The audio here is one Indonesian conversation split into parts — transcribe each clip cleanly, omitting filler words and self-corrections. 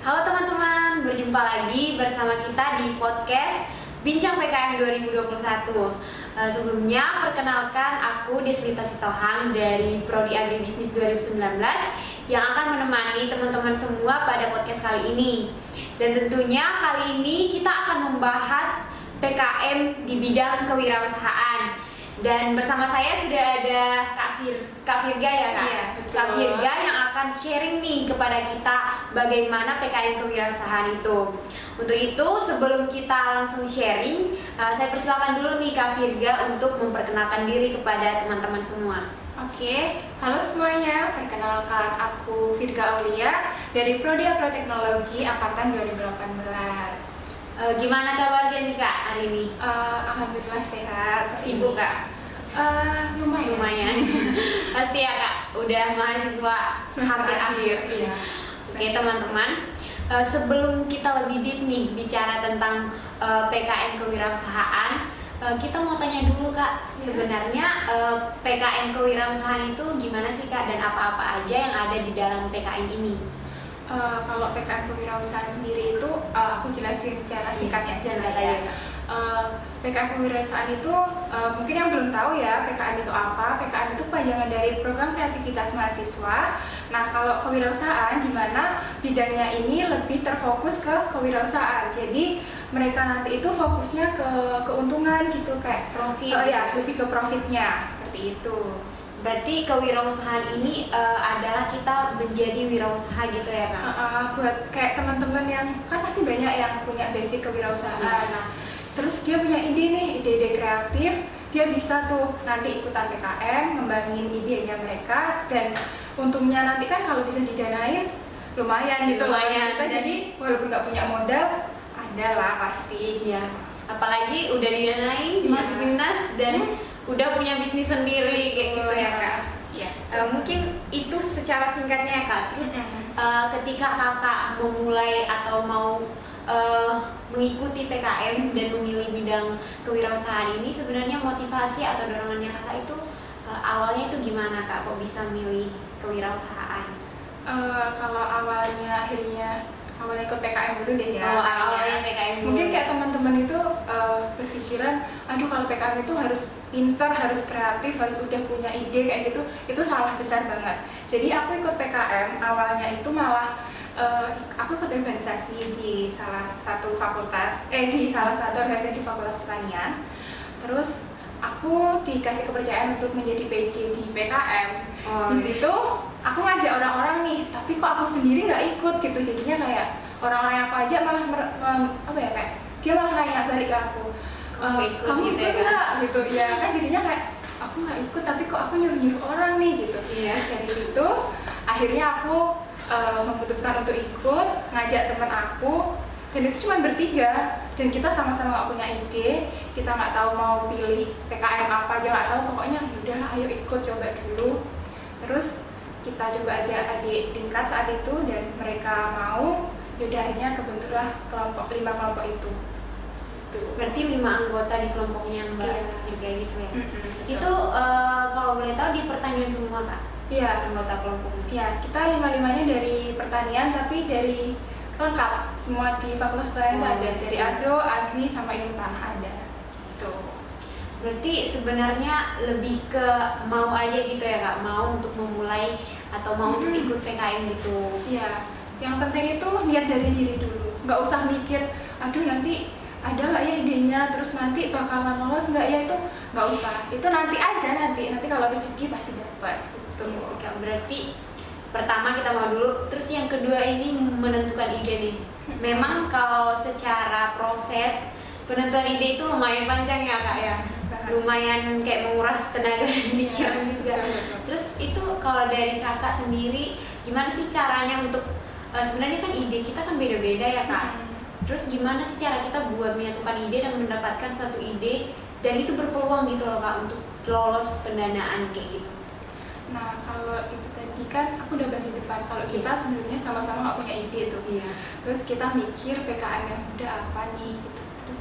Halo teman-teman, berjumpa lagi bersama kita di podcast Bincang PKM 2021. Sebelumnya, perkenalkan aku Deslita Sitohang dari Prodi Agribisnis 2019 yang akan menemani teman-teman semua pada podcast kali ini. Dan tentunya kali ini kita akan membahas PKM di bidang kewirausahaan. Dan bersama saya sudah ada Kak Virga ya Kak? Iya, betul. Kak Virga yang akan sharing nih kepada kita bagaimana PKM kewirausahaan itu. Untuk itu sebelum kita langsung sharing, saya persilakan dulu nih Kak Virga untuk memperkenalkan diri kepada teman-teman semua. Oke, halo semuanya, perkenalkan aku Virga Aulia dari Prodi Agroteknologi Angkatan 2018. Gimana kabarnya nih Kak hari ini? Alhamdulillah sehat. Sibuk Kak? Lumayan. Pasti ya Kak, udah mahasiswa Semester akhir. Iya. Oke teman-teman, sebelum kita lebih deep nih bicara tentang PKM kewirausahaan, kita mau tanya dulu Kak, sebenarnya PKM kewirausahaan itu gimana sih Kak, dan apa-apa aja yang ada di dalam PKM ini? Kalau PKM kewirausahaan sendiri itu aku jelasin secara singkat ya. PKM kewirausahaan itu mungkin yang belum tahu ya PKM itu apa. PKM itu panjangan dari program kreativitas mahasiswa. Nah, kalau kewirausahaan gimana bidangnya ini lebih terfokus ke kewirausahaan. Jadi mereka nanti itu fokusnya ke keuntungan gitu, kayak Profit. ya, lebih ke profitnya seperti itu. Berarti kewirausahaan ini adalah kita menjadi wirausaha gitu ya Kak? Buat kayak teman-teman yang kan pasti banyak yang punya basic kewirausahaan. Nah, terus dia punya ide-ide kreatif, dia bisa tuh nanti ikutan PKM, ngembangin idenya mereka, dan untungnya nanti kan kalau bisa dijanain lumayan gitu lah. Kita jadi walaupun nggak punya modal, ada lah pasti. Iya. Apalagi udah didanain, masuk Bimnas dan udah punya bisnis sendiri kayak gitu ya Kak. Ya. Mungkin itu secara singkatnya ya Kak. Terus ketika Kakak memulai atau mau mengikuti PKM dan memilih bidang kewirausahaan ini, sebenarnya motivasi atau dorongannya Kakak itu awalnya itu gimana Kak? Kok bisa milih kewirausahaan? Kalau awalnya ikut PKM dulu deh ya. Awalnya PKM dulu. Mungkin kayak teman-teman itu berpikiran, aduh kalau PKM itu harus pintar, harus kreatif, harus udah punya ide kayak gitu. Itu salah besar banget. Jadi aku ikut PKM awalnya itu malah aku ikut organisasi di salah satu organisasi di Fakultas Pertanian. Terus aku dikasih kepercayaan untuk menjadi PJ di PKM. Di situ aku ngajak orang-orang nih, tapi kok aku sendiri nggak ikut gitu. Jadinya kayak orang-orang yang aku ajak malah kayak dia malah nanya balik ke aku, kamu gitu ikut ya, nggak gitu ya kan. Jadinya kayak aku nggak ikut, tapi kok aku nyuruh-nyuruh orang nih gitu. Iya. Dari situ akhirnya aku memutuskan untuk ikut, ngajak teman aku, dan itu cuma bertiga, dan kita sama-sama nggak punya ide, kita nggak tahu mau pilih PKM apa aja, nggak tahu, pokoknya yaudahlah ayo ikut coba dulu. Terus kita coba aja adik tingkat saat itu dan mereka mau, yaudah akhirnya kebentuklah 5 kelompok itu. Berarti 5 anggota di kelompoknya Mbak Virga gitu ya? Itu kalau boleh tahu di pertanian semua Kak? Iya, anggota kelompoknya. Iya, kita 5-5-nya dari pertanian, tapi dari lengkap semua di Fakultas Pertanian ada, dari agro, agri, sama ilmu tanah ada. Gitu. Berarti sebenarnya lebih ke mau aja gitu ya Kak, mau untuk memulai atau mau untuk ikut PKM gitu. Iya, yang penting itu niat dari diri dulu, nggak usah mikir, aduh nanti ada nggak ya idenya, terus nanti bakalan lolos nggak ya, itu nggak usah. Itu nanti aja, nanti kalau rezeki pasti dapat. Iya sih Kak, berarti pertama kita mau dulu, terus yang kedua ini menentukan ide nih. Memang kalau secara proses penentuan ide itu lumayan panjang ya Kak ya, lumayan kayak menguras tenaga dan pikiran juga. Terus itu kalau dari Kakak sendiri gimana sih caranya untuk sebenarnya kan ide kita kan beda-beda ya Kak. Terus gimana sih cara kita buat menyatukan ide dan mendapatkan suatu ide dan itu berpeluang gitu loh Kak untuk lolos pendanaan kayak gitu? Nah, kalau itu tadi kan aku udah bahas di depan, kalau kita sebenarnya sama-sama nggak punya ide tuh. Iya. Terus kita mikir PKM yang udah apa nih gitu. Terus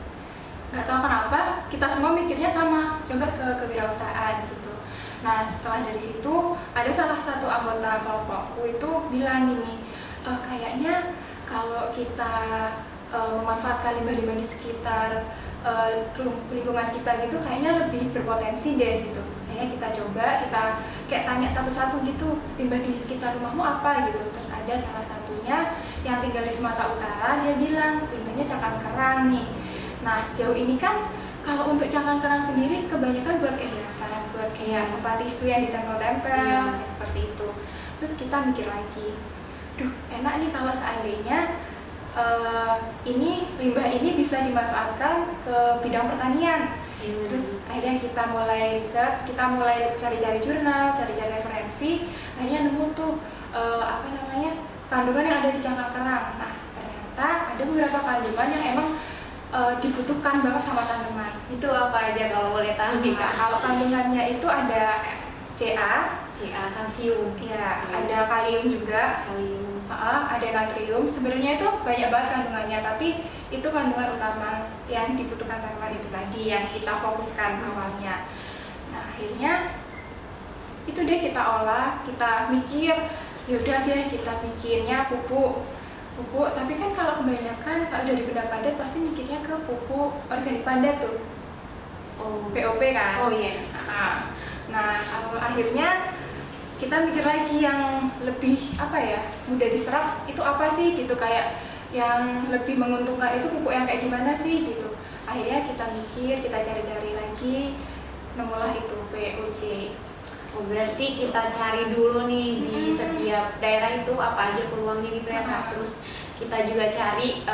nggak tahu kenapa kita semua mikirnya sama, coba ke kewirausahaan gitu. Nah, setelah dari situ ada salah satu anggota kelompokku itu bilang gini, kayaknya kalau kita memanfaatkan limbah-limbah di sekitar lingkungan kita gitu kayaknya lebih berpotensi deh gitu. Kayaknya kita coba, kita kayak tanya satu-satu gitu, limbah di sekitar rumahmu apa gitu. Terus ada salah satunya yang tinggal di Sumatera Utara, dia bilang limbahnya cangkang kerang nih. Nah sejauh ini kan kalau untuk cangkang kerang sendiri kebanyakan buat kayak hiasan, buat kayak tempat tisu yang ditempel-tempel, kayak seperti itu. Terus kita mikir lagi, duh enak nih kalau seandainya ini limbah ini bisa dimanfaatkan ke bidang pertanian. Terus akhirnya kita mulai riset, kita mulai cari-cari jurnal, cari-cari referensi, akhirnya nemu tuh kandungan yang ada di cangkang kerang. Nah ternyata ada beberapa kandungan yang emang dibutuhkan banget sama tanaman. Itu apa aja kalau boleh tahu nih Kak? Kalau kandungannya itu ada Ca, kalsium, ya, ada kalium juga, ada natrium. Sebenarnya itu banyak banget kandungannya, tapi itu kandungan utama yang dibutuhkan tanaman itu tadi yang kita fokuskan awalnya. Nah akhirnya itu deh kita olah, kita mikir, yaudah deh kita bikinnya pupuk. Tapi kan kalau kebanyakan kalau dari benda padat pasti mikirnya ke pupuk organik padat tuh, POP kan. Oh iya. Nah kalau akhirnya kita mikir lagi yang lebih mudah diserap itu apa sih gitu, kayak yang lebih menguntungkan itu pupuk yang kayak gimana sih gitu. Akhirnya kita mikir, kita cari-cari lagi, nemulah itu POC. Oh berarti kita cari dulu nih di setiap daerah itu apa aja peluangnya gitu ya Kak. Terus kita juga cari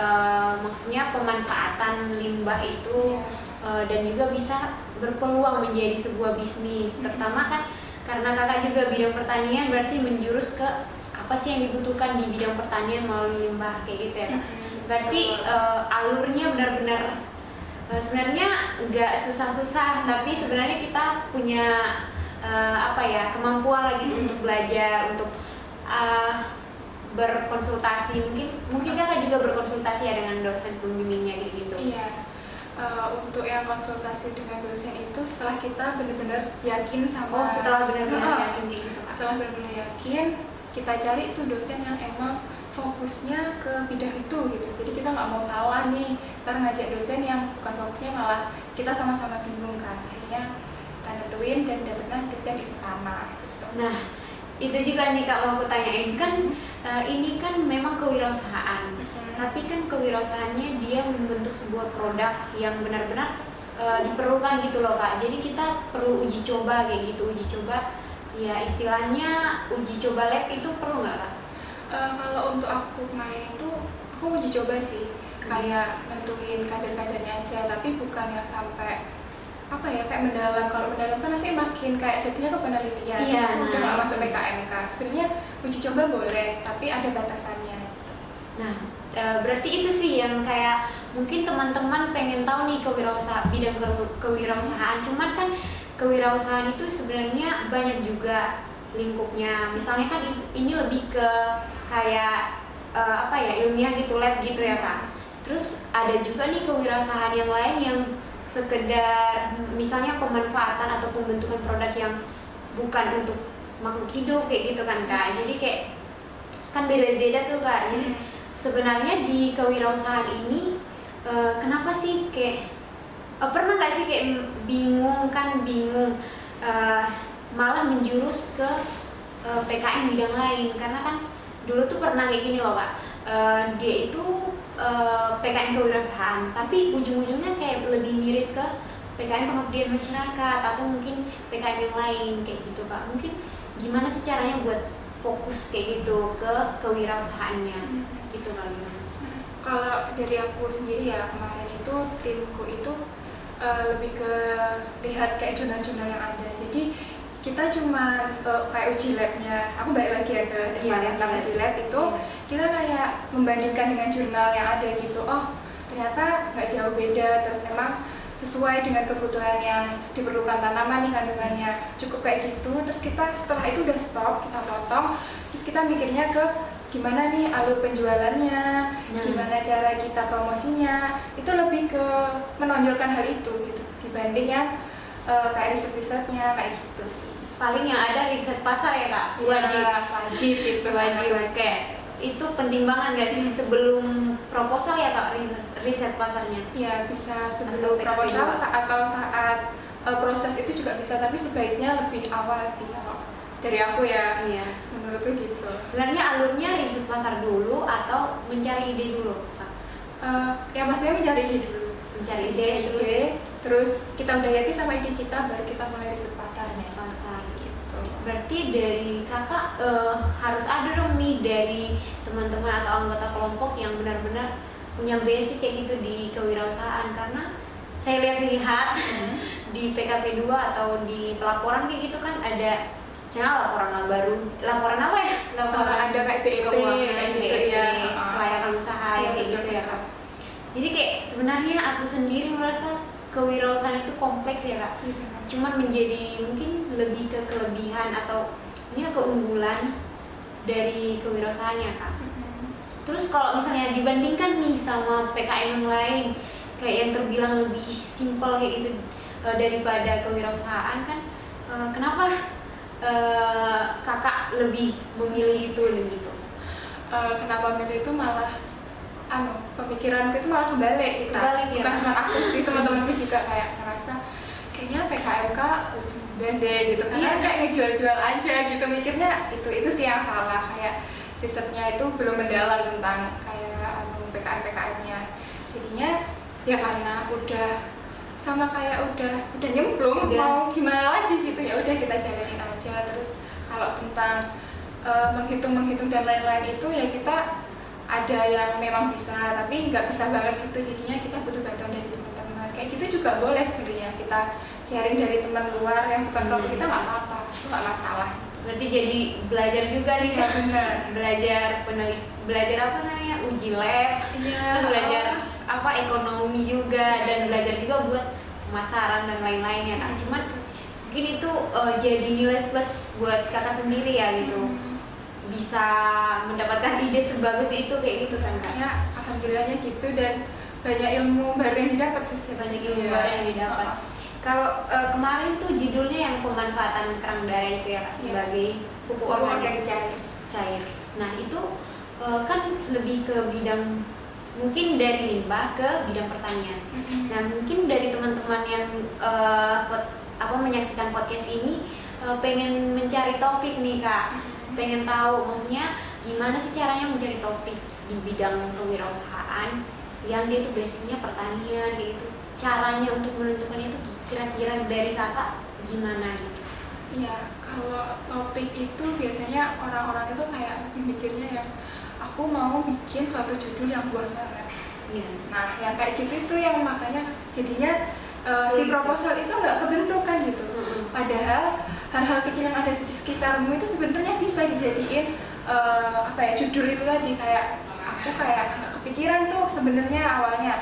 maksudnya pemanfaatan limbah itu dan juga bisa berpeluang menjadi sebuah bisnis. Terutama kan karena Kakak juga bidang pertanian, berarti menjurus ke apa sih yang dibutuhkan di bidang pertanian melalui limbah kayak gitu ya Kak. Berarti alurnya benar-benar sebenarnya nggak susah-susah, tapi sebenarnya kita punya kemampuan lagi untuk belajar, untuk berkonsultasi. Mungkin Kakak juga berkonsultasi ya dengan dosen pembimbingnya gitu. Iya. Untuk yang konsultasi dengan dosen itu setelah kita benar-benar yakin sama setelah benar-benar yakin gitu Kak. Setelah benar-benar yakin, kita cari itu dosen yang emang fokusnya ke bidang itu gitu. Jadi kita nggak mau salah nih, ntar ngajak dosen yang bukan fokusnya malah kita sama-sama bingung kan. Akhirnya kita nentuin dan dapetnya dosen di utama gitu. Nah itu juga nih Kak mau aku tanyain kan, ini kan memang kewirausahaan, tapi kan kewirausahaannya dia membentuk sebuah produk yang benar-benar diperlukan gitu loh Kak. Jadi kita perlu uji coba kayak gitu, uji coba ya istilahnya uji coba lab itu perlu nggak Kak? Kalau untuk aku kemarin itu aku uji coba sih, kayak nentuin kadar-kadarnya aja, tapi bukan yang sampai kayak mendalam. Kalau mendalam kan nanti makin kayak jadinya ke penelitian, itu udah nggak masuk PKMK. Sebenarnya uji coba boleh, tapi ada batasannya gitu. Nah berarti itu sih yang kayak mungkin teman-teman pengen tahu nih bidang kewirausahaan. Cuman kan kewirausahaan itu sebenarnya banyak juga lingkupnya. Misalnya kan ini lebih ke kayak ilmiah gitu, lab gitu ya Kak. Terus ada juga nih kewirausahaan yang lain yang sekedar misalnya pemanfaatan atau pembentukan produk yang bukan untuk makhluk hidup kayak gitu kan Kak. Jadi kayak kan beda-beda tuh Kak. Jadi sebenarnya di kewirausahaan ini kenapa sih kayak pernah nggak sih kayak bingung malah menjurus ke PKM bidang lain, karena kan dulu tuh pernah kayak gini loh Kak, dia itu PKM kewirausahaan tapi ujung-ujungnya kayak lebih mirip ke PKM pengabdian masyarakat atau mungkin PKM yang lain kayak gitu Kak. Mungkin gimana sih caranya buat fokus kayak gitu ke kewirausahaannya gitu Kak? Kalau dari aku sendiri ya, kemarin itu timku itu lebih ke lihat kayak jurnal-jurnal yang ada. Jadi kita cuma kayak uji labnya, aku balik lagi ya ke depan uji lab itu, kita kayak membandingkan dengan jurnal yang ada gitu. Oh ternyata nggak jauh beda, terus emang sesuai dengan kebutuhan yang diperlukan tanaman nih kandungannya, cukup kayak gitu. Terus kita setelah itu udah stop, kita potong, terus kita mikirnya ke gimana nih alur penjualannya, gimana cara kita promosinya, itu lebih ke menonjolkan hal itu gitu dibanding yang kayak riset-risetnya kayak gitu sih. Paling yang ada riset pasar ya Kak, wajib itu wajib kayak itu penting banget nggak sih sebelum proposal ya Kak, riset pasarnya? Ya bisa sebelum Atau proposal PKP2? atau saat proses itu juga bisa, tapi sebaiknya lebih awal sih kalau dari aku ya. Iya. Menurutku gitu. Sebenarnya alurnya riset pasar dulu atau mencari ide dulu Kak? Ya maksudnya mencari ide dulu. Mencari ide terus kita udah yakin sama ide kita, baru kita mulai riset pasarnya. riset pasar. Gitu. Berarti dari kakak harus ada dong nih dari teman-teman atau anggota kelompok yang benar-benar punya basic kayak gitu di kewirausahaan, karena saya lihat-lihat di PKP2 atau di pelaporan kayak gitu kan ada channel laporan apa ya? Laporan Ada kayak BEP, keuangan, kayak gitu BEP, ya. kelayakan usaha ya, kayak gitu ya Kak. Jadi kayak sebenarnya aku sendiri merasa kewirausahaan itu kompleks ya Kak. Cuman menjadi mungkin lebih ke kelebihan atau ini keunggulan dari kewirausahaannya Kak. Terus kalau misalnya dibandingkan nih sama PKM yang lain kayak yang terbilang lebih simpel kayak gitu daripada kewirausahaan kan, kenapa kakak lebih memilih itu gitu? Kenapa milih itu malah pemikiranku itu malah kebalik gitu. Kebalik ya? Bukan cuma aku sih, teman-temanku juga kayak ngerasa kayaknya PKMK gede gitu, karena kayak ngejual-jual aja gitu, mikirnya itu sih yang salah, kayak risetnya itu belum mendalam tentang kayak PKM-PKM-nya. Jadinya ya karena udah sama kayak udah nyemplung, mau gimana lagi gitu, ya udah kita jalanin aja. Terus kalau tentang menghitung dan lain-lain itu ya kita ada yang memang bisa tapi nggak bisa banget gitu, jadinya kita butuh bantuan dari teman-teman. Kayak gitu juga boleh sebenarnya, kita sharing dari teman luar yang bukan kelompok kita, nggak apa-apa, itu nggak masalah. Berarti jadi belajar juga nih Ya, benar. belajar apa namanya, uji lab, terus belajar apa ekonomi juga, dan belajar juga buat pemasaran dan lain-lainnya kan. Cuman mungkin itu jadi nilai plus buat kakak sendiri ya gitu, bisa mendapatkan ide sebagus itu kayak gitu kan Kak. Ya alhamdulillahnya gitu, dan banyak ilmu baru yang didapat sih. Banyak ilmu baru yang didapat. Kalau kemarin tuh judulnya yang pemanfaatan kerang darah itu ya Kak, sebagai pupuk organik cair. Nah itu kan lebih ke bidang, mungkin dari limbah ke bidang pertanian. Nah mungkin dari teman-teman yang menyaksikan podcast ini pengen mencari topik nih Kak, pengen tahu maksudnya gimana sih caranya mencari topik di bidang kewirausahaan yang dia tuh basicnya pertanian gitu. Caranya untuk menentukannya itu kira-kira dari kakak gimana gitu? Iya, kalau topik itu biasanya orang-orang itu kayak mikirnya ya, aku mau bikin suatu judul yang buat banget. Iya. Nah, yang kayak gitu itu yang makanya jadinya si proposal itu nggak kebentukan gitu. Padahal hal-hal kecil yang ada di sekitarmu itu sebenarnya bisa dijadiin judul itu tadi. Kayak aku kayak nggak kepikiran tuh sebenarnya awalnya.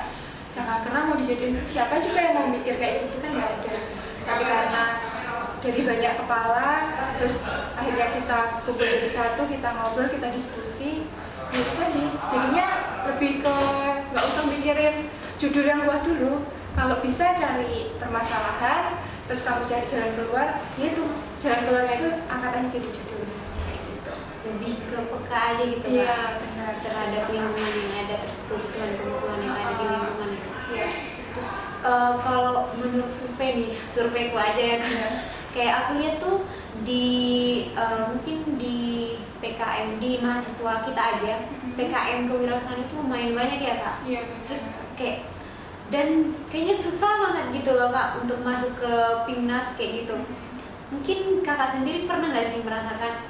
Jangan karena mau dijadiin, siapa juga yang mau mikir kayak gitu kan, nggak ada. Tapi karena dari banyak kepala, terus akhirnya kita kumpul jadi satu, kita ngobrol, kita diskusi, gitu tadi. Jadinya lebih ke nggak usah mikirin judul yang luas dulu. Kalau bisa cari permasalahan, terus kamu cari jalan keluar, itu jalan keluarnya itu angkat aja jadi judul kayak gitu. Lebih ke peka aja gitu Iya, Kak, benar. terhadap lingkungan yang ada, terus kebutuhan yang ada di lingkungan itu. Iya. Terus kalau menurut surveiku aja ya Kak, kayak aku lihat tuh di mungkin di PKM di mahasiswa kita aja, PKM kewirausahaan itu lumayan banyak ya Kak. Iya. Terus kayak dan kayaknya susah banget gitu loh Kak untuk masuk ke PIMNAS kayak gitu. Mungkin kakak sendiri pernah nggak sih merasakan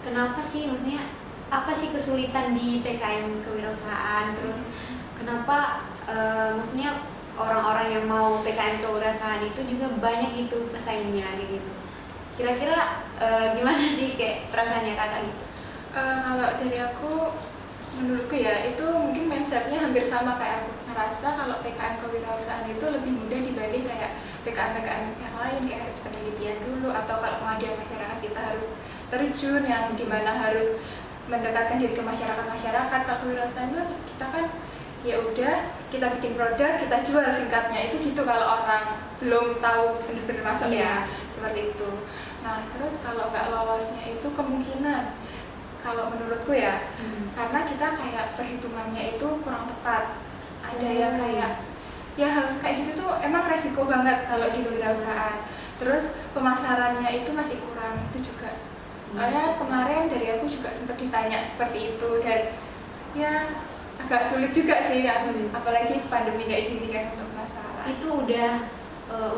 kenapa sih, maksudnya apa sih kesulitan di PKM kewirausahaan, terus kenapa maksudnya orang-orang yang mau PKM kewirausahaan itu juga banyak itu pesaingnya kayak gitu. Kira-kira gimana sih kayak perasaannya kakak gitu? Kalau dari aku, menurutku ya itu mungkin mindsetnya hampir sama kayak aku. Ngerasa kalau PKM kewirausahaan itu lebih mudah dibanding kayak PKM-PKM yang lain, kayak harus penelitian dulu, atau kalau pengaduan masyarakat kita harus terjun yang dimana harus mendekatkan diri ke masyarakat. Kalau kewirausahaan itu kita kan ya udah, kita bikin produk, kita jual, singkatnya itu gitu kalau orang belum tahu benar-benar masuk ya, seperti itu. Nah terus kalau nggak lolosnya itu kemungkinan kalau menurutku ya, karena kita kayak perhitungannya itu kurang tepat. Ada yang kayak ya hal kayak gitu tuh emang resiko banget kalau di kewirausahaan. Terus pemasarannya itu masih kurang, itu juga. Soalnya kemarin dari aku juga sempat ditanya seperti itu dan ya agak sulit juga sih ya, apalagi pandemi kayak gini kan untuk pemasaran. Itu udah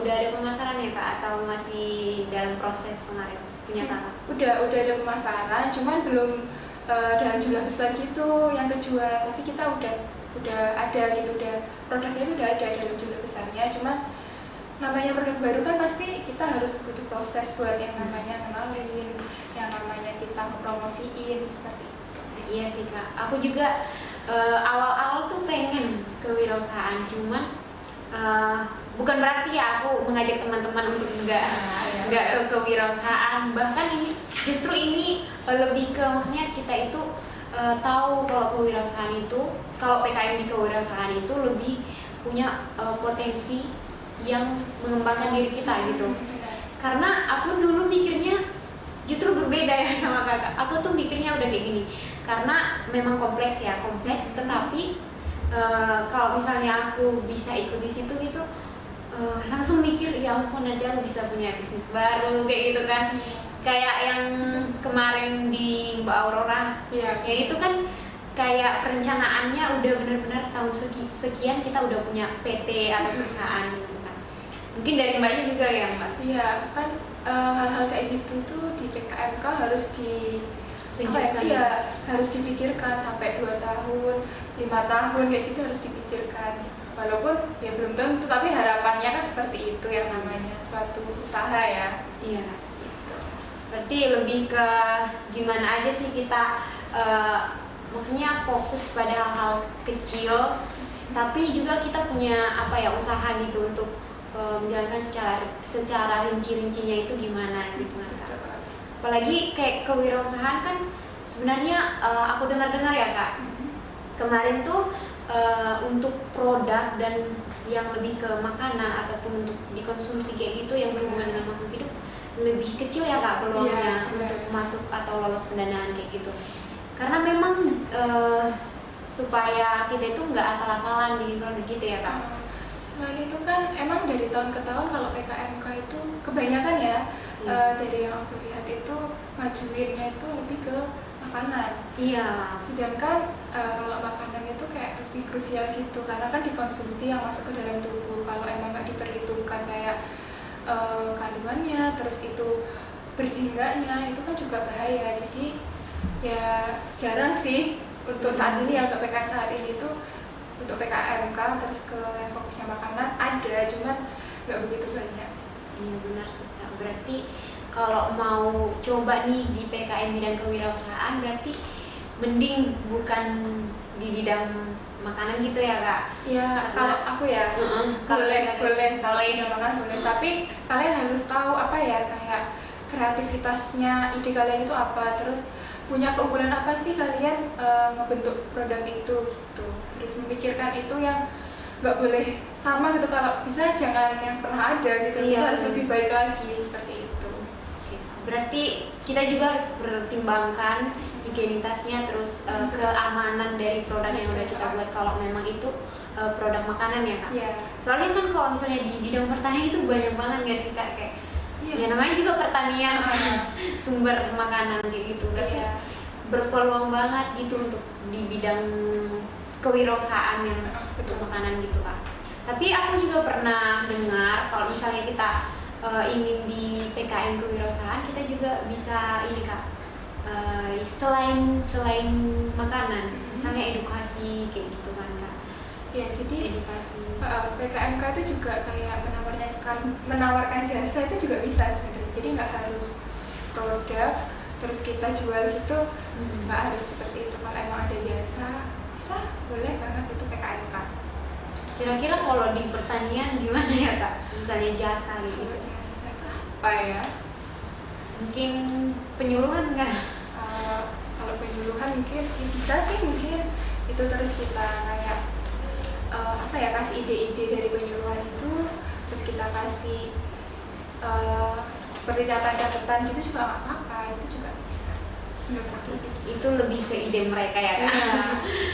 ada pemasaran ya Kak atau masih dalam proses kemarin punya Kakak? Udah ada pemasaran, cuman belum dalam jumlah besar gitu yang kejual, tapi kita udah ada gitu, udah produknya itu udah ada dalam jumlah besarnya. Cuman namanya produk baru kan pasti kita harus butuh proses buat yang namanya kenalin, yang namanya kita ngepromosiin seperti itu. Iya sih Kak, aku juga awal-awal tuh pengen kewirausahaan, cuman bukan berarti ya aku mengajak teman-teman untuk enggak ke kewirausahaan. Bahkan ini justru ini lebih ke maksudnya kita itu tahu kalau kewirausahaan itu, kalau PKM di kewirausahaan itu lebih punya potensi yang mengembangkan diri kita gitu. Karena aku dulu mikirnya justru berbeda ya sama Kakak. Aku tuh mikirnya udah kayak gini. Karena memang kompleks, tetapi kalau misalnya aku bisa ikut di situ gitu, langsung mikir ya ampun nanti aku bisa punya bisnis baru kayak gitu kan. Kayak yang kemarin di Mbak Aurora, ya itu kan kayak perencanaannya udah benar-benar tahun sekian kita udah punya PT atau perusahaan gitu kan. Mungkin dari Mbaknya juga ya Mbak? Iya kan, hal-hal kayak gitu tuh di PKMK harus harus dipikirkan sampai 2 tahun, 5 tahun kayak gitu harus dipikirkan. Walaupun ya belum tentu, tapi harapannya kan seperti itu yang namanya suatu usaha ya. Iya. Gitu. Berarti lebih ke gimana aja sih kita maksudnya fokus pada hal-hal kecil, tapi juga kita punya usaha gitu untuk menjalankan secara rinci-rincinya itu gimana gitu kan. Apalagi kayak kewirausahaan kan sebenarnya aku dengar-dengar ya Kak, kemarin tuh untuk produk dan yang lebih ke makanan ataupun untuk dikonsumsi kayak gitu yang berhubungan dengan makhluk hidup lebih kecil ya Kak peluangnya untuk masuk atau lolos pendanaan kayak gitu. Karena memang supaya kita itu nggak asal-asalan bikin produk gitu ya Kak. Selain itu kan emang dari tahun ke tahun kalau PKMK itu kebanyakan ya, dari yang aku lihat itu ngajuinnya itu lebih ke makanan. Iya. Sedangkan kalau makanan itu kayak lebih krusial gitu karena kan dikonsumsi yang masuk ke dalam tubuh. Kalau emang nggak diperhitungkan kayak kandungannya, terus itu bersih enggaknya, itu kan juga bahaya. Jadi ya jarang sih untuk saat ini yang untuk PKM saat ini itu untuk PKMK terus ke yang fokusnya makanan ada, cuman nggak begitu banyak. Iya benar sih Kak. Berarti kalau mau coba nih di PKM bidang kewirausahaan berarti mending bukan di bidang makanan gitu ya Kak? Iya, kalau aku ya boleh kalau bidang makanan boleh, tapi kalian harus tahu apa ya kayak kreativitasnya, ide kalian itu apa, terus punya keunggulan apa sih kalian ngebentuk produk itu gitu. Harus memikirkan itu yang nggak boleh sama gitu, kalau bisa jangan yang pernah ada gitu. Iya, harus lebih baik lagi seperti itu. Berarti kita juga harus pertimbangkan higienitasnya, terus keamanan dari produk yang udah kita buat kalau memang itu produk makanan ya Kak. Yeah. Soalnya kan kalau misalnya di bidang pertanian itu banyak banget nggak sih Kak, kayak ya namanya juga pertanian sumber makanan kayak gitu. Berarti berpeluang banget gitu untuk di bidang kewirausahaan yang untuk makanan gitu Kak. Tapi aku juga pernah dengar kalau misalnya kita ingin di PKM kewirausahaan, kita juga bisa ini Kak, selain makanan, misalnya edukasi kayak gitu kan Kak. Ya, jadi edukasi. PKMK itu juga kayak menawarkan jasa itu juga bisa sebenarnya. Jadi nggak harus produk terus kita jual gitu, nggak harus seperti itu. Kalau emang ada jasa, bisa, boleh banget itu PKMK. Kira-kira kalau di pertanian gimana ya Kak? Misalnya jasa gitu. Jasa itu apa ya? Mungkin penyuluhan nggak? Kalau penyuluhan mungkin ya bisa sih, mungkin itu terus kita kayak kasih ide-ide dari penyuluhan itu, terus kita kasih seperti catatan-catatan gitu juga nggak apa-apa, itu juga bisa. menurut aku sih. Itu lebih ke ide mereka ya Kak? Iya.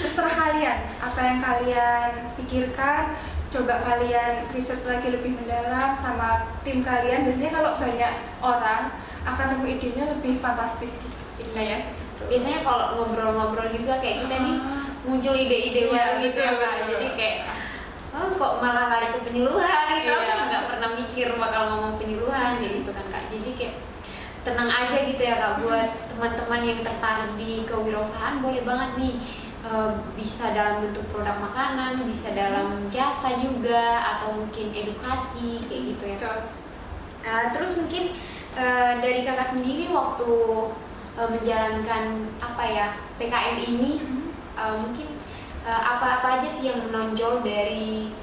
Terserah kalian, apa yang kalian pikirkan, coba kalian riset lagi lebih mendalam sama tim kalian. Biasanya kalau banyak orang akan nemu idenya lebih fantastis gitu. Ya. Biasanya kalau ngobrol-ngobrol juga kayak kita nih muncul ide-ide Iya, baru gitu ya Kak. betul. Jadi kayak kok malah lari ke penyuluhan gitu, Iya. aku nggak pernah mikir bakal ngomong penyuluhan kayak gitu kan Kak. Jadi kayak tenang aja gitu ya Kak, buat teman-teman yang tertarik di kewirausahaan boleh banget nih, bisa dalam bentuk produk makanan, bisa dalam jasa juga, atau mungkin edukasi kayak gitu ya. Betul. Terus mungkin dari Kakak sendiri waktu menjalankan apa ya PKM ini, mungkin apa-apa aja sih yang menonjol dari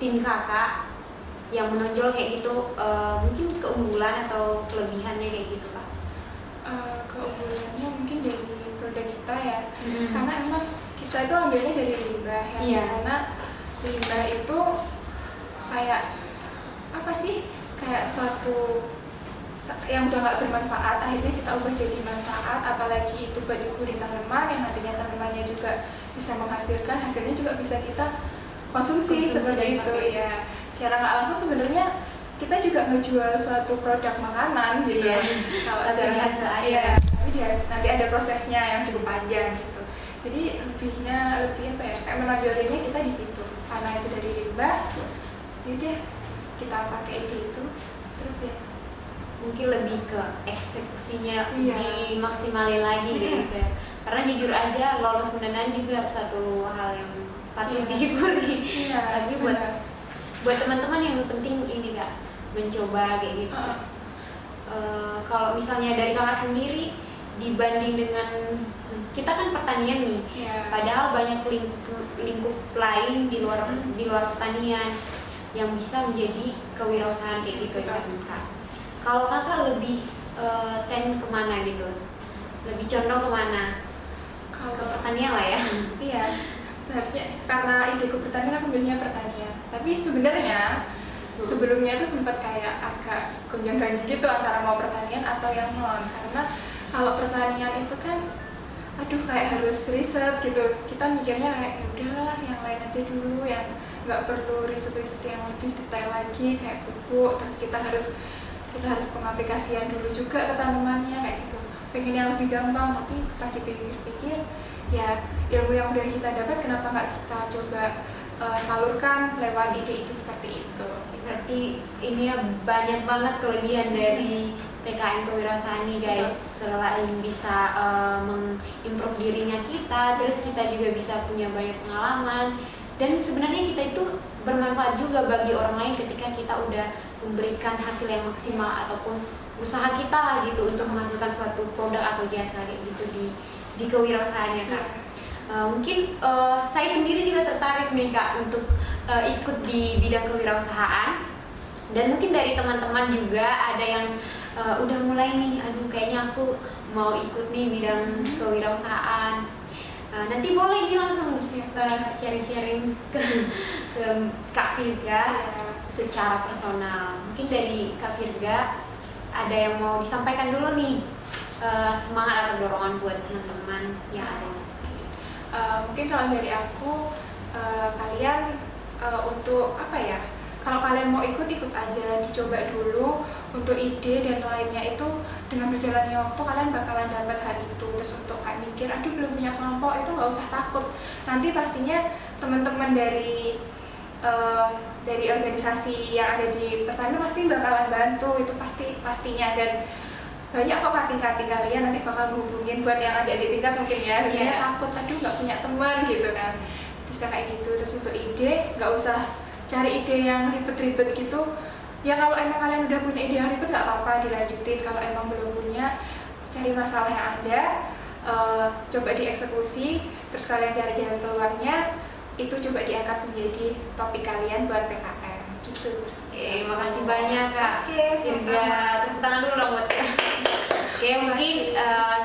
tim Kakak yang menonjol kayak gitu, mungkin keunggulan atau kelebihannya kayak gitu Kak? Keunggulannya mungkin dari produk kita ya, karena emang kita itu ambilnya dari limbah ya. Iya. Karena limbah itu kayak apa sih, kayak suatu yang udah nggak bermanfaat, akhirnya kita ubah jadi manfaat, apalagi itu buat nyukurin tanaman yang nantinya tanamannya juga bisa menghasilkan, hasilnya juga bisa kita konsumsi seperti itu ya. Secara nggak langsung sebenarnya kita juga ngejual suatu produk makanan gitu. Iya. Kalau Tapi secara hasil akhir. iya, tapi nanti ada prosesnya yang cukup panjang gitu. Jadi lebih apa ya, kayak menonjolinnya kita di situ, karena itu dari limbah, yaudah kita pakai itu terus ya. Mungkin lebih ke eksekusinya, Iya. dimaksimalin lagi gitu ya. Karena jujur aja lolos pendanaan juga satu hal yang patut Iya. disyukuri. Iya, Tapi buat teman-teman yang penting ini Kak, mencoba kayak gitu. Terus kalau misalnya dari Kakak sendiri dibanding dengan kita kan pertanian nih, Iya. padahal banyak lingkup lain di luar pertanian yang bisa menjadi kewirausahaan kayak gitu ya Kak. Kalau Kakak lebih tend kemana gitu? Lebih condong kemana? Kalau Ke pertanian lah ya. iya, seharusnya karena ide ke pertanian aku milihnya pertanian. Tapi sebenarnya sebelumnya itu sempat kayak agak gonjang-ganjing gitu antara mau pertanian atau yang non. Karena kalau pertanian itu kan aduh kayak harus riset gitu. Kita mikirnya kayak ya udahlah yang lain aja dulu, yang nggak perlu riset yang lebih detail lagi kayak pupuk. Terus kita harus pengaplikasian dulu juga ke tanamannya kayak gitu. Pengen yang lebih gampang, tapi setelah dipikir-pikir ya ilmu yang udah kita dapat kenapa nggak kita coba salurkan lewat ide-ide seperti itu. Berarti ini ya banyak banget kelebihan dari PKM kewirausahaan nih guys. Selain bisa mengimprove dirinya kita, terus kita juga bisa punya banyak pengalaman, dan sebenarnya kita itu bermanfaat juga bagi orang lain ketika kita udah memberikan hasil yang maksimal ataupun usaha kita lah gitu untuk menghasilkan suatu produk atau jasa kayak gitu di kewirausahaannya Kak. Mungkin saya sendiri juga tertarik nih Kak untuk ikut di bidang kewirausahaan, dan mungkin dari teman-teman juga ada yang udah mulai nih, aduh kayaknya aku mau ikut nih bidang kewirausahaan. Nanti boleh nih langsung sharing-sharing ke Kak Virga secara personal. Mungkin dari Kak Virga ada yang mau disampaikan dulu nih, semangat atau dorongan buat teman-teman yang ada di sini. Mungkin kalau dari aku, kalian untuk apa ya, kalau kalian mau ikut aja, dicoba dulu. Untuk ide dan lainnya itu dengan berjalannya waktu kalian bakalan dapat hal itu. Terus untuk kayak mikir aduh belum punya kelompok, itu nggak usah takut, nanti pastinya teman-teman dari organisasi yang ada di pertanian pasti bakalan bantu, itu pastinya. Dan banyak kok kating-kating kalian nanti bakal hubungin buat yang ada di tingkat mungkin ya, biasanya takut aduh nggak punya teman gitu kan, bisa kayak gitu. Terus untuk ide nggak usah cari ide yang ribet-ribet gitu ya. Kalau emang kalian udah punya ide yang ribet nggak apa-apa dilanjutin. Kalau emang belum punya, cari masalah yang ada, coba dieksekusi, terus kalian cari jalan keluarnya, itu coba diangkat menjadi topik kalian buat PKM gitu. Oke, makasih banyak Kak Virga. Tepuk tangan dulu dong buat Kak. Oke, mungkin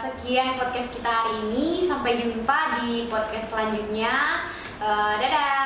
sekian podcast kita hari ini. Sampai jumpa di podcast selanjutnya. Dadah.